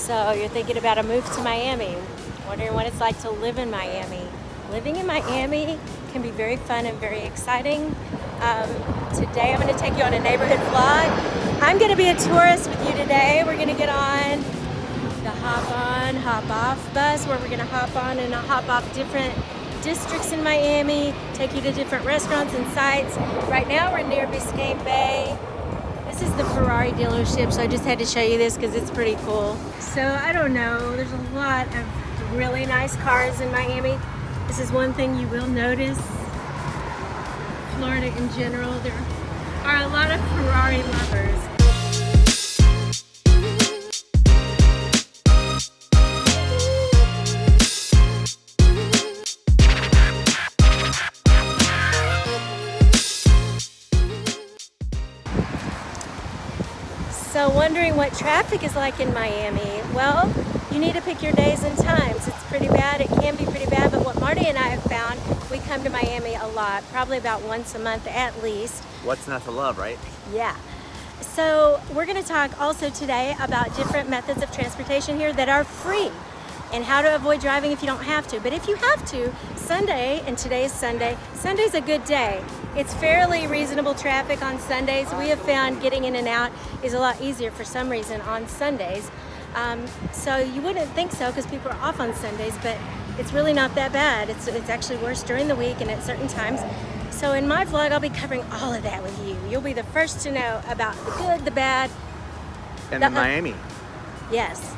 So you're thinking about a move to Miami, wondering what it's like to live in Miami. Living in Miami can be very fun and very exciting. Today I'm going to take you on a neighborhood vlog. I'm going to be a tourist with you today. We're going to get on the hop on, hop off bus where we're going to hop on and hop off different districts in Miami, take you to different restaurants and sites. Right now we're near Biscayne Bay. This is the Ferrari dealership, so I just had to show you this because it's pretty cool. So I don't know, there's a lot of really nice cars in Miami. This is one thing you will notice. Florida in general, there are a lot of Ferrari lovers. So wondering what traffic is like in Miami? Well, you need to pick your days and times. It's pretty bad, it can be pretty bad, but what Marty and I have found, we come to Miami a lot, probably about once a month at least. What's not to love, right? Yeah. So we're going to talk also today about different methods of transportation here that are free and how to avoid driving if you don't have to. But if you have to, Sunday, and today is Sunday, Sunday's a good day. It's fairly reasonable traffic on Sundays. We have found getting in and out is a lot easier for some reason on Sundays. So you wouldn't think so because people are off on Sundays, but it's really not that bad. It's actually worse during the week and at certain times. So in my vlog, I'll be covering all of that with you. You'll be the first to know about the good, the bad. And the Miami. Yes.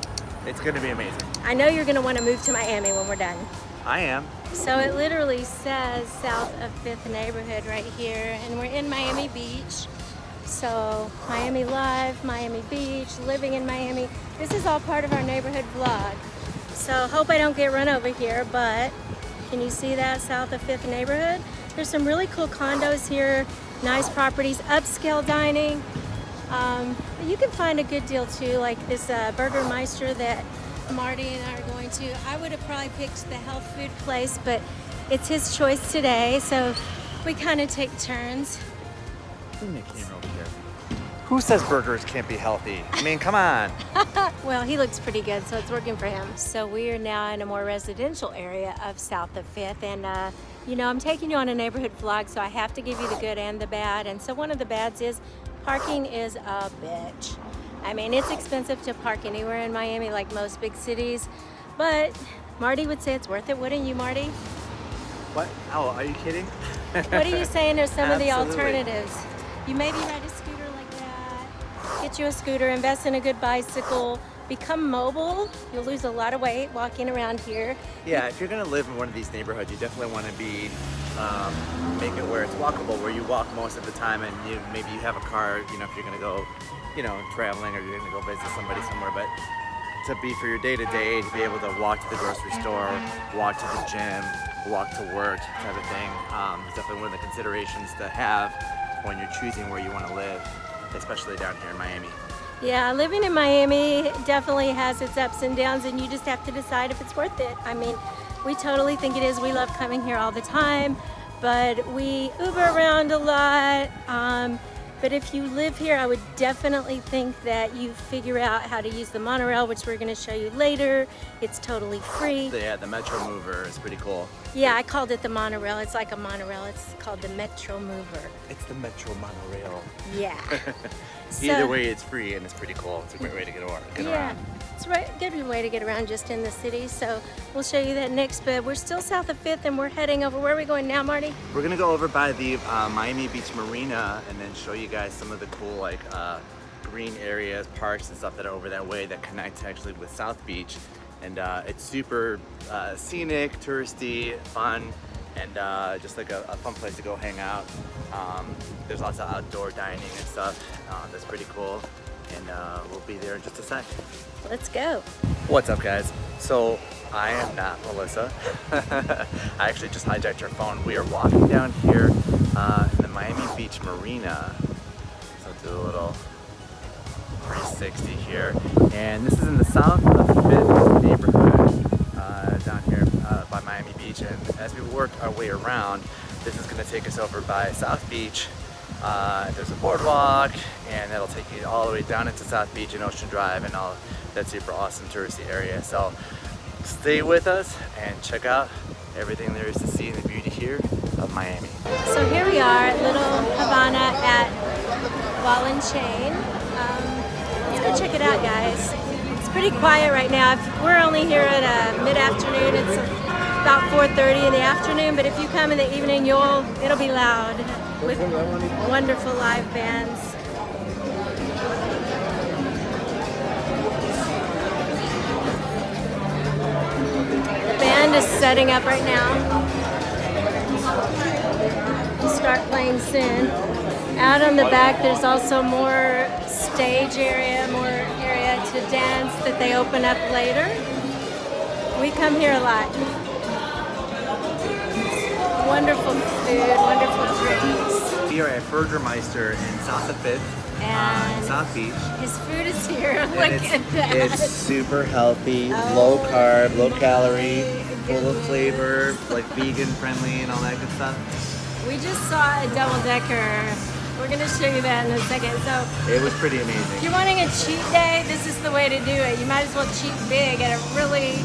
It's going to be amazing. I know you're going to want to move to Miami when we're done. I am. So it literally says south of 5th neighborhood right here, and we're in Miami Beach. So Miami Live, Miami Beach, living in Miami. This is all part of our neighborhood vlog. So hope I don't get run over here, but can you see that south of 5th neighborhood? There's some really cool condos here, nice properties, upscale dining. You can find a good deal too, like this Burgermeister that Marty and I are going to. I would have probably picked the health food place, but it's his choice today, so we kind of take turns. Bring the camera over here. Who says burgers can't be healthy? I mean, come on. Well, he looks pretty good, so it's working for him. So we are now in a more residential area of south of 5th, and you know, I'm taking you on a neighborhood vlog, so I have to give you the good and the bad. And so one of the bads is parking is a bitch. I mean, it's expensive to park anywhere in Miami, like most big cities, but Marty would say it's worth it, wouldn't you, Marty? What? Oh, are you kidding? What are you saying are some of the Absolutely. alternatives? You maybe ride a scooter like that, get you a scooter, invest in a good bicycle, become mobile. You'll lose a lot of weight walking around here. Yeah, if you're going to live in one of these neighborhoods, you definitely want to be make it where it's walkable, where you walk most of the time, and maybe you have a car, you know, if you're going to go, you know, traveling or you're going to go visit somebody somewhere, but to be for your day-to-day, to be able to walk to the grocery store, walk to the gym, walk to work type of thing, is definitely one of the considerations to have when you're choosing where you want to live, especially down here in Miami. Yeah, living in Miami definitely has its ups and downs, and you just have to decide if it's worth it. I mean, we totally think it is. We love coming here all the time, but we Uber around a lot. But if you live here, I would definitely think that you figure out how to use the monorail, which we're going to show you later. It's totally free. Yeah, the Metro Mover is pretty cool. Yeah, I called it the monorail. It's like a monorail. It's called the Metro Mover. It's the Metro Monorail. Yeah. Either way, it's free and it's pretty cool. It's a great way to get around. It's a good way to get around just in the city. So we'll show you that next, but we're still south of 5th and we're heading over. Where are we going now, Marty? We're gonna go over by the Miami Beach Marina and then show you guys some of the cool like green areas, parks and stuff that are over that way that connect actually with South Beach. And it's super scenic, touristy, fun, and just like a fun place to go hang out. There's lots of outdoor dining and stuff. That's pretty cool. And we'll be there in just a sec. Let's go. What's up, guys? So I am not Melissa. I actually just hijacked her phone. We are walking down here in the Miami Beach Marina. So do a little 360 here. And this is in the south of 5th neighborhood down here by Miami Beach. And as we work our way around, this is going to take us over by South Beach. There's a boardwalk, and that'll take you all the way down into South Beach and Ocean Drive and all that super awesome touristy area. So stay with us and check out everything there is to see in the beauty here of Miami. So here we are at Little Havana at Ball and Chain. Let's go check it out, guys. It's pretty quiet right now. We're only here at mid-afternoon. It's about 4:30 in the afternoon, but if you come in the evening, it'll be loud with wonderful live bands. The band is setting up right now. We'll start playing soon. Out on the back, there's also more stage area, more area to dance that they open up later. We come here a lot. Wonderful food, wonderful drinks. We are at Burgermeister in South of 5th, And South Beach. his food is here. Look at that. It's super healthy, low carb, low calorie, full of flavor, like vegan friendly and all that good stuff. We just saw a double-decker. We're going to show you that in a second. So It was pretty if amazing. you're wanting a cheat day, this is the way to do it. You might as well cheat big at a really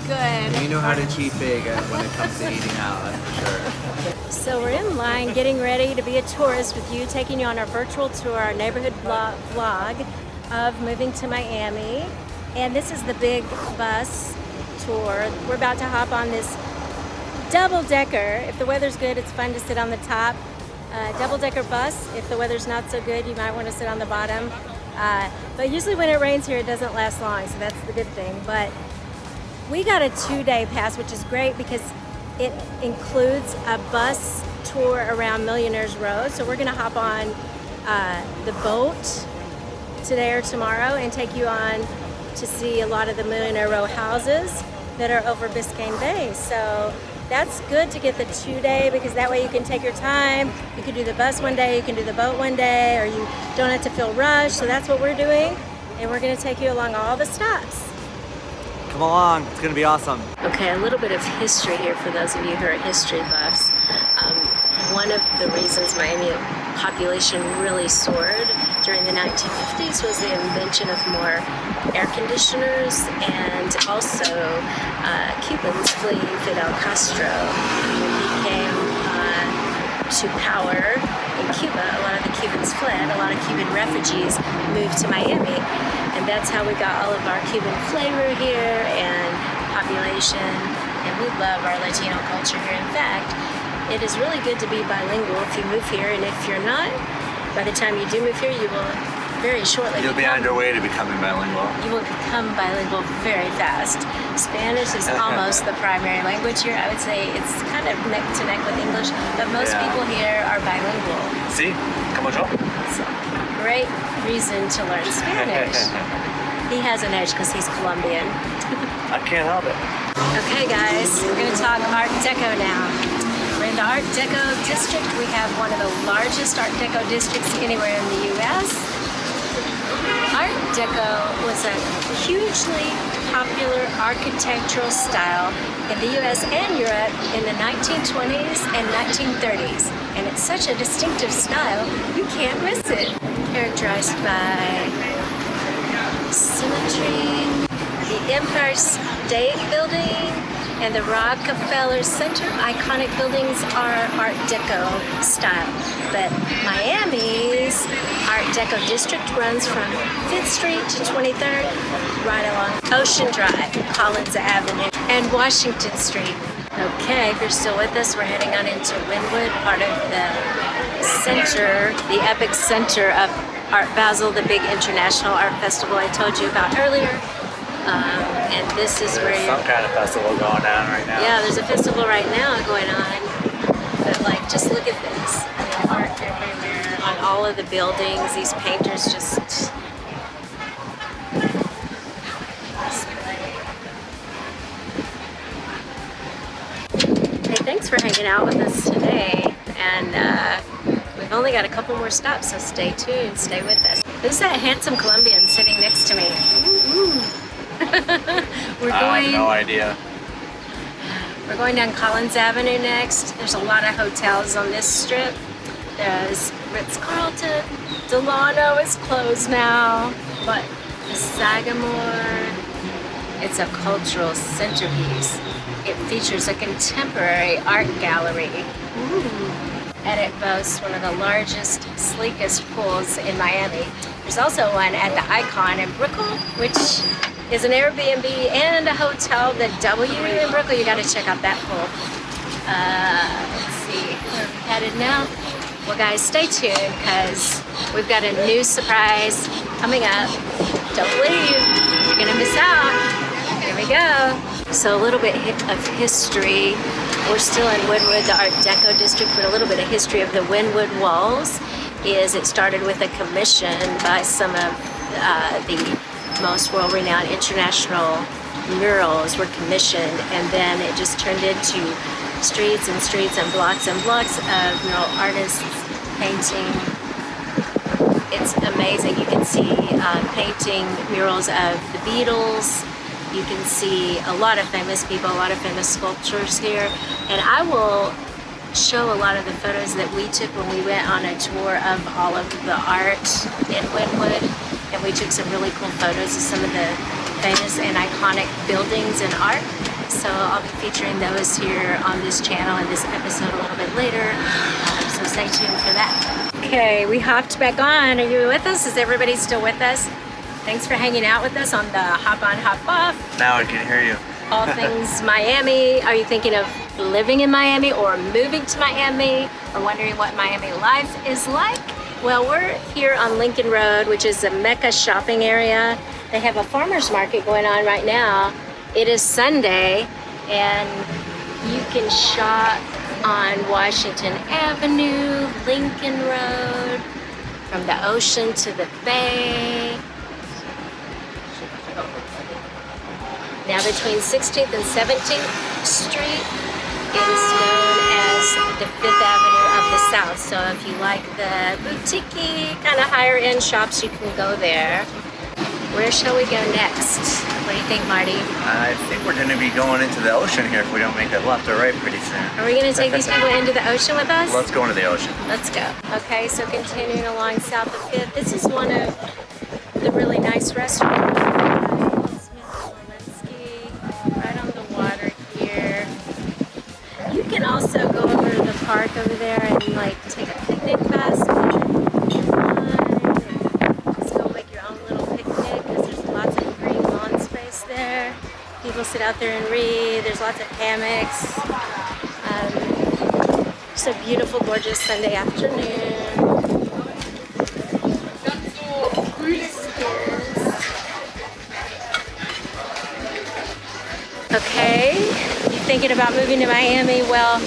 good. You know how to cheat big when it comes to eating out, that's for sure. So we're in line getting ready to be a tourist with you, taking you on our virtual tour, our neighborhood vlog of moving to Miami. And this is the big bus tour. We're about to hop on this double-decker. If the weather's good, it's fun to sit on the top. Double-decker bus. If the weather's not so good, you might want to sit on the bottom. But usually when it rains here, it doesn't last long, so that's the good thing. But we got a 2-day pass, which is great because it includes a bus tour around Millionaires Row. So we're going to hop on the boat today or tomorrow and take you on to see a lot of the Millionaire Row houses that are over Biscayne Bay. So that's good to get the 2-day because that way you can take your time. You can do the bus one day, you can do the boat one day, or you don't have to feel rushed. So that's what we're doing, and we're going to take you along all the stops. Come along, it's gonna be awesome. Okay, a little bit of history here for those of you who are history buffs. One of the reasons Miami population really soared during the 1950s was the invention of more air conditioners and also Cubans fleeing Fidel Castro. When he came to power in Cuba, a lot of the Cubans fled, a lot of Cuban refugees moved to Miami, and that's how we got all of our Cuban flavor here and population, and we love our Latino culture here. In fact, it is really good to be bilingual if you move here, and if you're not, by the time you do move here, you will very shortly You'll be on your way to becoming bilingual. You will become bilingual very fast. Spanish is almost the primary language here. I would say it's kind of neck to neck with English, but most people here are bilingual. See? Come on, Joe. So, great reason to learn Spanish. He has an edge because he's Colombian. I can't help it. Okay guys, we're going to talk Art Deco now. We're in the Art Deco district. We have one of the largest Art Deco districts anywhere in the U.S. Art Deco was a hugely popular architectural style in the U.S. and Europe in the 1920s and 1930s. And it's such a distinctive style, you can't miss it. Characterized by symmetry, the Empire State Building, and the Rockefeller Center. Iconic buildings are Art Deco style. But Miami's Art Deco district runs from 5th Street to 23rd, right along Ocean Drive, Collins Avenue, and Washington Street. Okay, if you're still with us, we're heading on into Wynwood, part of the center, the epic center of Art Basel, the big international art festival I told you about earlier. And this is where There's some kind of festival going on right now. Yeah, there's a festival right now going on. But like, just look at this. I mean, art everywhere on all of the buildings. These painters just display. Hey, thanks for hanging out with us today. And we've only got a couple more stops, so stay tuned, stay with us. Who's that handsome Colombian sitting next to me? Ooh. I have no idea. We're going down Collins Avenue next. There's a lot of hotels on this strip. There's Ritz-Carlton. Delano is closed now, but the Sagamore, It's a cultural centerpiece. It features a contemporary art gallery. And it boasts one of the largest, sleekest pools in Miami. There's also one at the Icon in Brickell, which is an Airbnb and a hotel. The W in Brickell, you gotta check out that pool. Let's see, where are we headed now? Well guys, stay tuned because we've got a new surprise coming up. Don't leave, you're gonna miss out. Here we go. So a little bit of history. We're still in Wynwood, the Art Deco district, but a little bit of history of the Wynwood walls is it started with a commission by some of the most world-renowned international murals were commissioned, and then it just turned into streets and streets and blocks of mural artists painting. It's amazing. You can see painting murals of the Beatles. You can see a lot of famous people, a lot of famous sculptures here. And I will show a lot of the photos that we took when we went on a tour of all of the art in Wynwood. And we took some really cool photos of some of the famous and iconic buildings and art. So I'll be featuring those here on this channel in this episode a little bit later. So stay tuned for that. Okay, we hopped back on. Are you with us? Is everybody still with us? Thanks for hanging out with us on the Hop On, Hop Off. Now I can hear you. All things Miami. Are you thinking of living in Miami or moving to Miami or wondering what Miami life is like? Well, we're here on Lincoln Road, which is a Mecca shopping area. They have a farmer's market going on right now. It is Sunday and you can shop on Washington Avenue, Lincoln Road, from the ocean to the bay. Now between 16th and 17th Street is known as the 5th Avenue of the South. So if you like the boutique-y, kind of higher end shops, you can go there. Where shall we go next? What do you think, Marty? I think we're going to be going into the ocean here if we don't make a left or right pretty soon. Are we going to take these people into the ocean with us? Let's go into the ocean. Let's go. Okay, so continuing along south of 5th, this is one of the really nice restaurants. Right on the water here. You can also go over to the park over there and like take a picnic basket. Just go make your own little picnic because there's lots of green lawn space there. People sit out there and read. There's lots of hammocks. Just a beautiful, gorgeous Sunday afternoon. Okay, you thinking about moving to Miami? Well,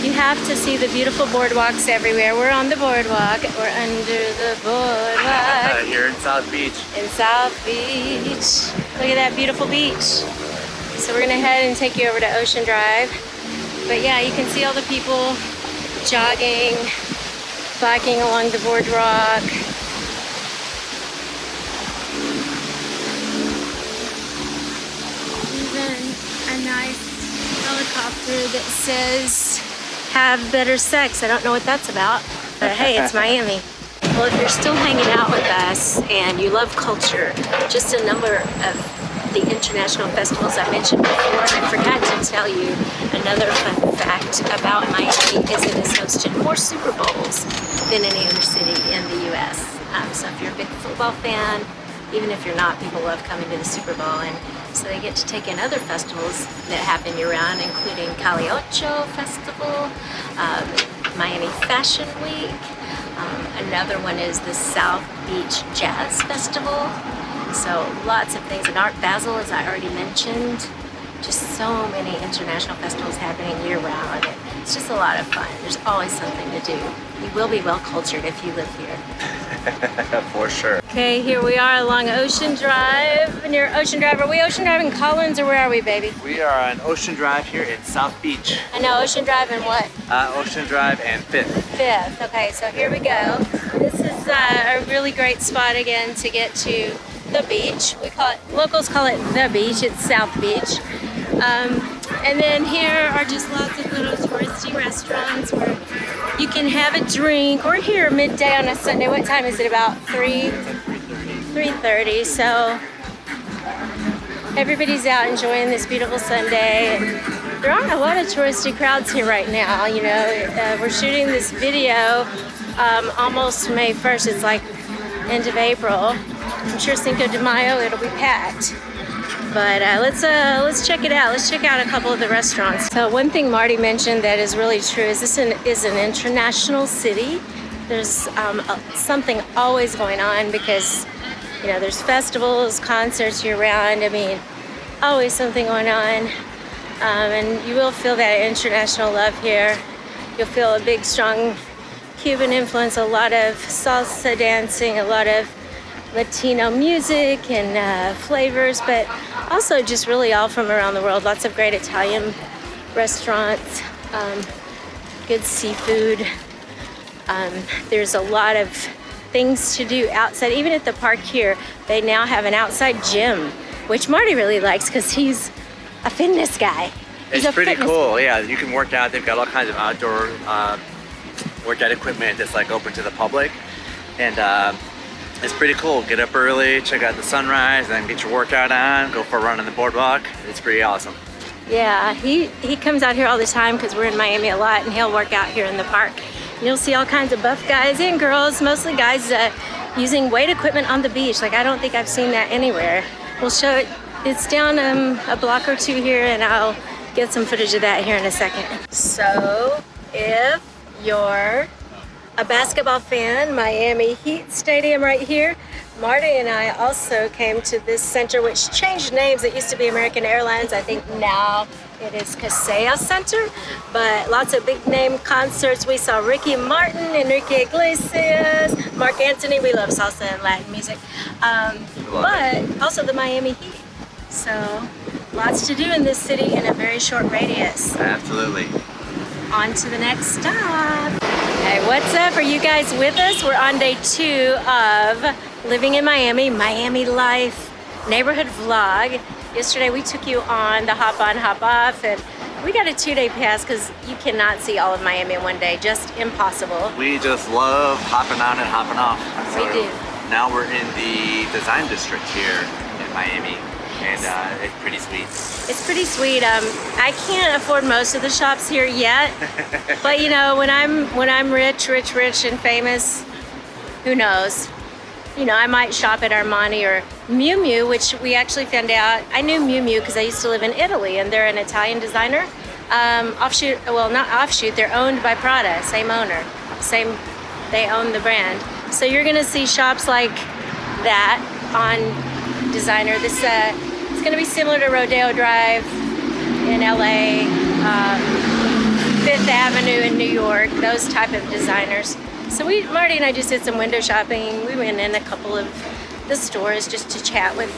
you have to see the beautiful boardwalks everywhere. We're on the boardwalk. We're under the boardwalk. Here in South Beach. In South Beach. Look at that beautiful beach. So we're gonna head and take you over to Ocean Drive. But yeah, you can see all the people jogging, biking along the boardwalk. A nice helicopter that says have better sex. I don't know what that's about, but hey, it's Miami. Well, if you're still hanging out with us and you love culture, just a number of the international festivals I mentioned before, I forgot to tell you another fun fact about Miami is it has hosted more Super Bowls than any other city in the US. So if you're a big football fan, even if you're not, people love coming to the Super Bowl, and so they get to take in other festivals that happen year-round, including Caliocho Festival, Miami Fashion Week. Another one is the South Beach Jazz Festival. So lots of things in Art Basel, as I already mentioned. Just so many international festivals happening year-round. It's just a lot of fun. There's always something to do. You will be well cultured if you live here. For sure. Okay, here we are along Ocean Drive. Near Ocean Drive. Are we Ocean Drive in Collins or where are we, baby? We are on Ocean Drive here in South Beach. I know, Ocean Drive and what? Ocean Drive and 5th. 5th. Okay, so here we go. This is a really great spot again to get to the beach. We call it, locals call it the beach. It's South Beach. And then here are just lots of little touristy restaurants where you can have a drink. We're here midday on a Sunday. What time is it? About 3:30. So Everybody's out enjoying this beautiful Sunday. And there aren't a lot of touristy crowds here right now. You know, we're shooting this video almost May 1st. It's like end of April. I'm sure Cinco de Mayo it'll be packed. But let's check it out. Let's check out a couple of the restaurants. So one thing Marty mentioned that is really true is this is an international city. There's something always going on because, you know, there's festivals, concerts year round. I mean, always something going on. And you will feel that international love here. You'll feel a big, strong Cuban influence, a lot of salsa dancing, a lot of Latino music and flavors, but also just really all from around the world. Lots of great Italian restaurants, good seafood. There's a lot of things to do outside. Even at the park here, they now have an outside gym, which Marty really likes because he's a fitness guy. It's pretty cool. Yeah, you can work out. They've got all kinds of outdoor workout equipment that's like open to the public, and it's pretty cool. Get up early, check out the sunrise, and then get your workout on, go for a run on the boardwalk. It's pretty awesome. Yeah, he comes out here all the time because we're in Miami a lot, and he'll work out here in the park. You'll see all kinds of buff guys and girls, mostly guys using weight equipment on the beach. Like, I don't think I've seen that anywhere. We'll show it. It's down a block or two here, and I'll get some footage of that here in a second. So, if you're a basketball fan, Miami Heat Stadium right here. Marty and I also came to this center, which changed names. It used to be American Airlines. I think now it is Kaseya Center, but lots of big name concerts. We saw Ricky Martin, Enrique Iglesias, Mark Anthony. We love salsa and Latin music, but also the Miami Heat. So lots to do in this city in a very short radius. Absolutely. On to the next stop. Hey, what's up? Are you guys with us? We're on day 2 of living in Miami, Miami Life neighborhood vlog. Yesterday we took you on the hop on, hop off, and we got a 2-day pass because you cannot see all of Miami in one day. Just impossible. We just love hopping on and hopping off. So we do. Now we're in the design district here in Miami, and it's pretty sweet. It's pretty sweet. I can't afford most of the shops here yet, but you know, when I'm rich and famous, who knows? You know, I might shop at Armani or Miu Miu, which we actually found out. I knew Miu Miu because I used to live in Italy, and they're an Italian designer. Offshoot, well, not offshoot. They're owned by Prada, same owner, they own the brand. So you're gonna see shops like that on designer. This it's gonna be similar to Rodeo Drive in LA, Fifth Avenue in New York, those type of designers. So Marty and I just did some window shopping. We went in a couple of the stores just to chat with,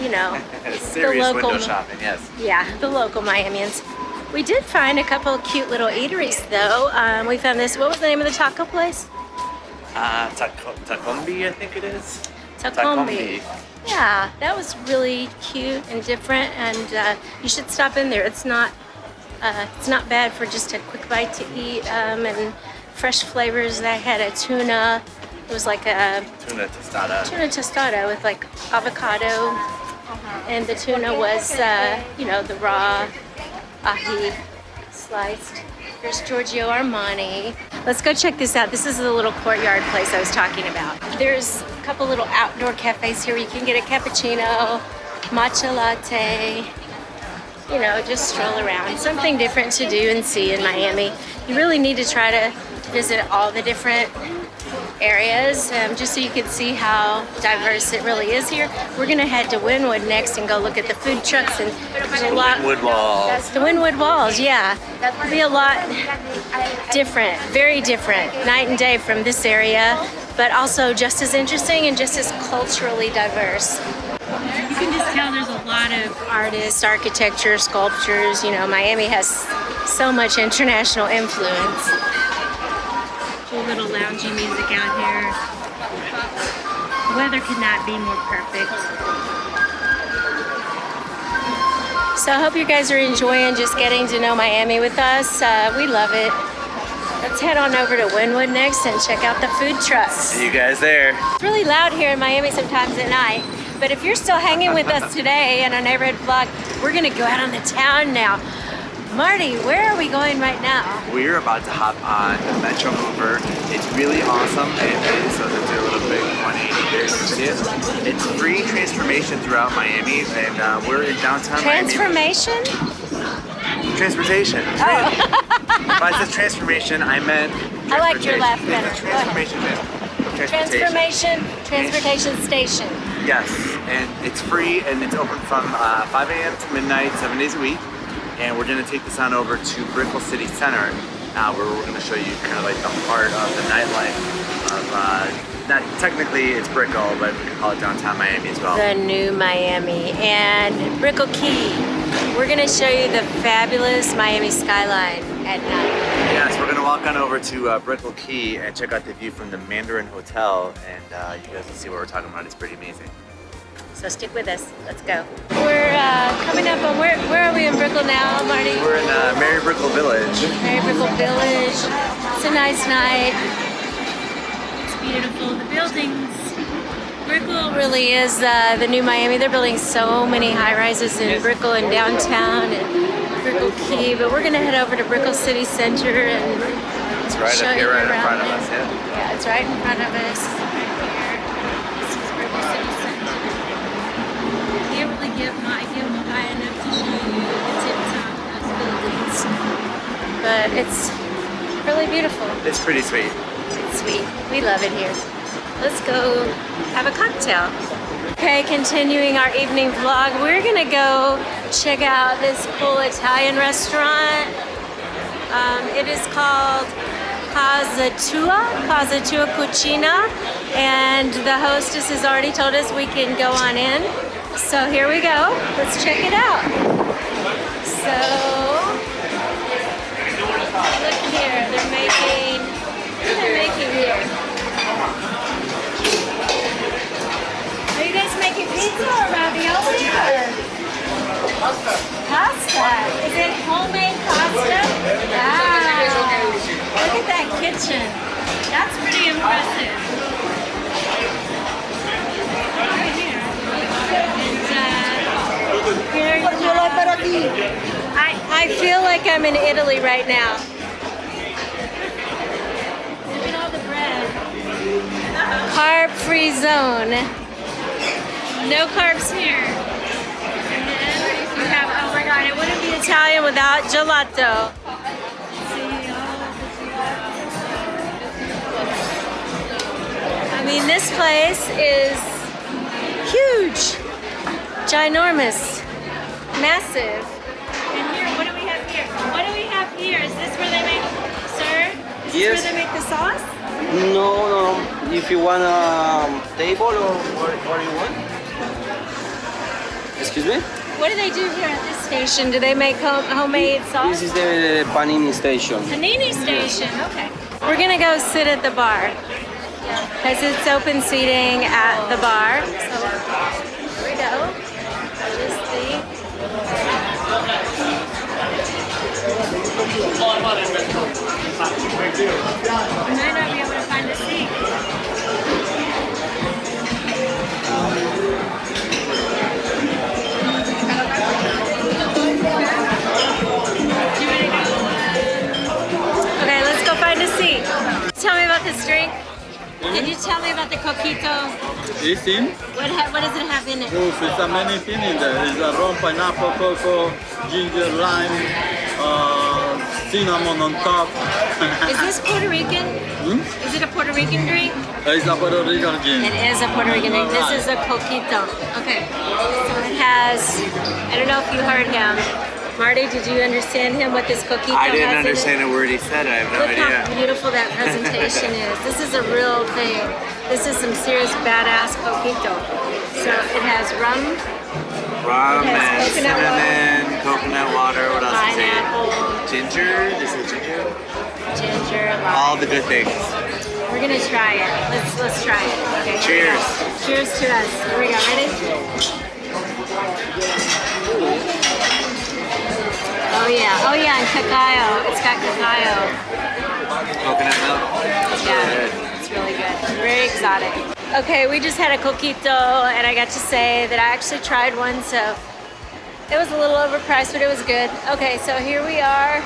you know, serious the local window shopping, yes. Yeah, the local Miamians. We did find a couple cute little eateries though. We found this, what was the name of the taco place? Tacombi, I think it is. Tacombi. Yeah, that was really cute and different, and you should stop in there. It's not bad for just a quick bite to eat, and fresh flavors. They had a tuna. It was like a tuna tostada with like avocado, and the tuna was, you know, the raw ahi sliced. There's Giorgio Armani. Let's go check this out. This is the little courtyard place I was talking about. There's a couple little outdoor cafes here where you can get a cappuccino, matcha latte, you know, just stroll around. Something different to do and see in Miami. You really need to try to visit all the different areas, just so you can see how diverse it really is here. We're gonna head to Wynwood next and go look at the food trucks, and there's a lot. Wynwood Walls. The Wynwood Walls, yeah. That'll be a lot different, very different, night and day from this area, but also just as interesting and just as culturally diverse. You can just tell there's a lot of artists, architecture, sculptures. You know, Miami has so much international influence. Cool little loungy music out here. The weather could not be more perfect. So I hope you guys are enjoying just getting to know Miami with us. We love it. Let's head on over to Wynwood next and check out the food trucks. See you guys there. It's really loud here in Miami sometimes at night, But if you're still hanging with us today in our neighborhood vlog, we're gonna go out on the town now. Marty, where are we going right now? We're about to hop on the Metro Mover. It's really awesome, so to do a little bit 180 here, you can see it. It's free transformation throughout Miami, and we're in downtown Transformation? Miami. Transportation. Oh. If I said transformation, I meant I like your laugh better. It's a transportation. Transportation station. Yes, and it's free, and it's open from 5 a.m. to midnight, 7 days a week. And we're gonna take this on over to Brickell City Center, where we're gonna show you kind of like the heart of the nightlife of, not technically it's Brickell, but we can call it downtown Miami as well. The new Miami and Brickell Key. We're gonna show you the fabulous Miami skyline at night. Yes, we're gonna walk on over to Brickell Key and check out the view from the Mandarin Hotel, and you guys will see what we're talking about. It's pretty amazing. So stick with us. Let's go. We're coming up on, where are we in Brickell now, Marty? We're in Mary Brickell Village. Mary Brickell Village. It's a nice night. It's beautiful. The buildings. Brickell really is the new Miami. They're building so many high-rises in Brickell and downtown and Brickell Key, but we're gonna head over to Brickell City Center and it's right show up here, you right in around front of it. us. Yeah, it's right in front of us. This is Brickell City Center. Can't really get high enough to show you the tip top of those buildings, but it's really beautiful. It's pretty sweet. It's sweet. We love it here. Let's go have a cocktail. Okay, continuing our evening vlog, we're gonna go check out this cool Italian restaurant. It is called Casa Cucina, and the hostess has already told us we can go on in. So here we go. Let's check it out. So look here. They're making. What are they making here? Are you guys making pizza or ravioli or pasta? Is it homemade pasta? Wow. Look at that kitchen. That's pretty impressive. Right here. I feel like I'm in Italy right now. Look at all the bread. Carb-free zone. No carbs here. And then you have, oh my god, it wouldn't be Italian without gelato. I mean, this place is huge, ginormous, massive. And here, what do we have here? What do we have here? Is this where they make, sir? Is this where they make the sauce? No. If you want a table or what you want? Excuse me? What do they do here at this station? Do they make homemade sauce? This is the panini station. Panini station, okay. We're gonna go sit at the bar because it's open seating at the bar. So here we go. Just the I might not be able to find a seat. Okay, let's go find a seat. Tell me about this drink. Can you tell me about the Coquito? It's in. What does it have in it? Oof, it's a many things in there. It's a rum, pineapple, cocoa, ginger, lime, cinnamon on top. Is this Puerto Rican? Is it a Puerto Rican drink? It's a Puerto Rican gin. It is a Puerto Rican drink. This is a Coquito. Okay. So it has, I don't know if you heard him. Marty, did you understand him, what this Coquito has I didn't in it? understand a word he said. I have no Look idea. how beautiful that presentation is. This is a real thing. This is some serious badass Coquito. So it has rum, Rum It has and coconut cinnamon, coconut water. What else is it? pineapple, Ginger? Is it ginger? ginger, lime. All the good things. We're gonna try it. Let's try it. Okay. here we Cheers. go. Cheers to us. Here we go. Ready? Oh yeah, and cacao. It's got cacao. Coconut milk. Yeah, it's really good. Very exotic. Okay, we just had a Coquito, and I got to say that I actually tried one, so it was a little overpriced, but it was good. Okay, so here we are.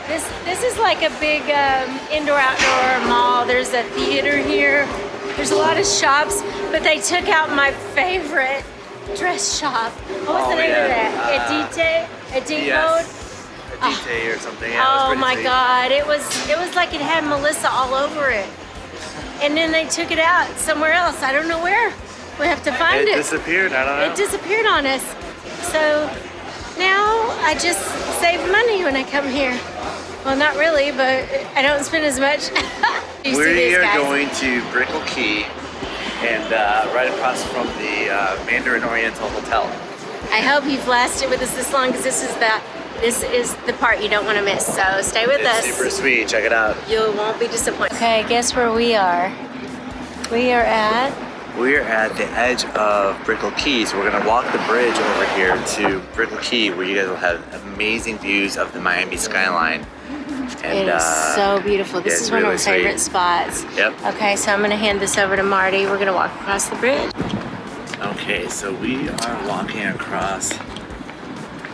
This is like a big indoor-outdoor mall. There's a theater here. There's a lot of shops, but they took out my favorite dress shop. What was the name of that? Edite? Yes. Edite or something. Yeah, Oh it was my pretty God! It was like it had Melissa all over it, and then they took it out somewhere else. I don't know where. We have to find it. It disappeared. I don't know. It disappeared on us. So now I just save money when I come here. Well, not really, but I don't spend as much. We are going to Brickell Key, and right across from the Mandarin Oriental Hotel. I hope you've lasted with us this long, because this is the part you don't want to miss. So stay with us. It's super sweet. Check it out. You won't be disappointed. Okay, guess where we are? We're at the edge of Brickell Key, so we're gonna walk the bridge over here to Brickell Key, where you guys will have amazing views of the Miami skyline. And, it is so beautiful. This is one really of our favorite spots. Yep. Okay, so I'm gonna hand this over to Marty. We're gonna walk across the bridge. Okay, so we are walking across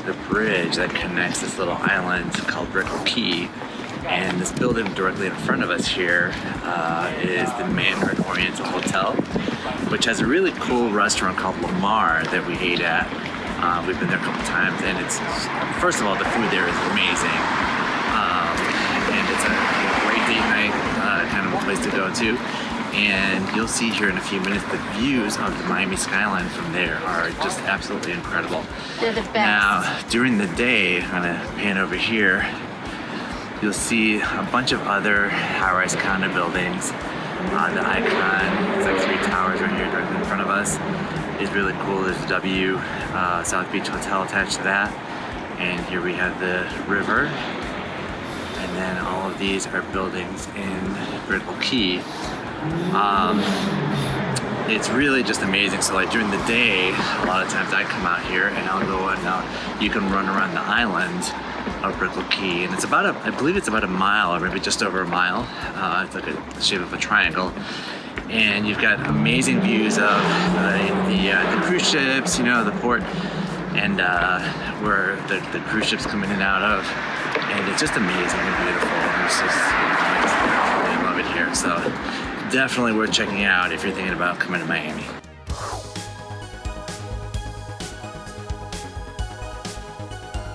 the bridge that connects this little island called Brickell Key. And this building directly in front of us here is the Mandarin Oriental Hotel, which has a really cool restaurant called Lamar that we ate at. We've been there a couple times, and it's, first of all, the food there is amazing. And it's a great date night kind of a place to go to. And you'll see here in a few minutes the views of the Miami skyline from there are just absolutely incredible. They're the best. Now, during the day, I'm gonna pan over here, you'll see a bunch of other high-rise condo buildings. The icon, it's like 3 towers right here directly in front of us, is really cool. There's a W South Beach Hotel attached to that. And here we have the river. And then all of these are buildings in Brickell Key. It's really just amazing. So like during the day, a lot of times I come out here and I'll go and you can run around the island of Brickell Key, and it's about I believe it's about a mile, or maybe just over a mile. It's like the shape of a triangle, and you've got amazing views of the cruise ships, you know, the port, and where the cruise ships come in and out of, and it's just amazing and beautiful. And it's just, I just really love it here. So definitely worth checking out if you're thinking about coming to Miami.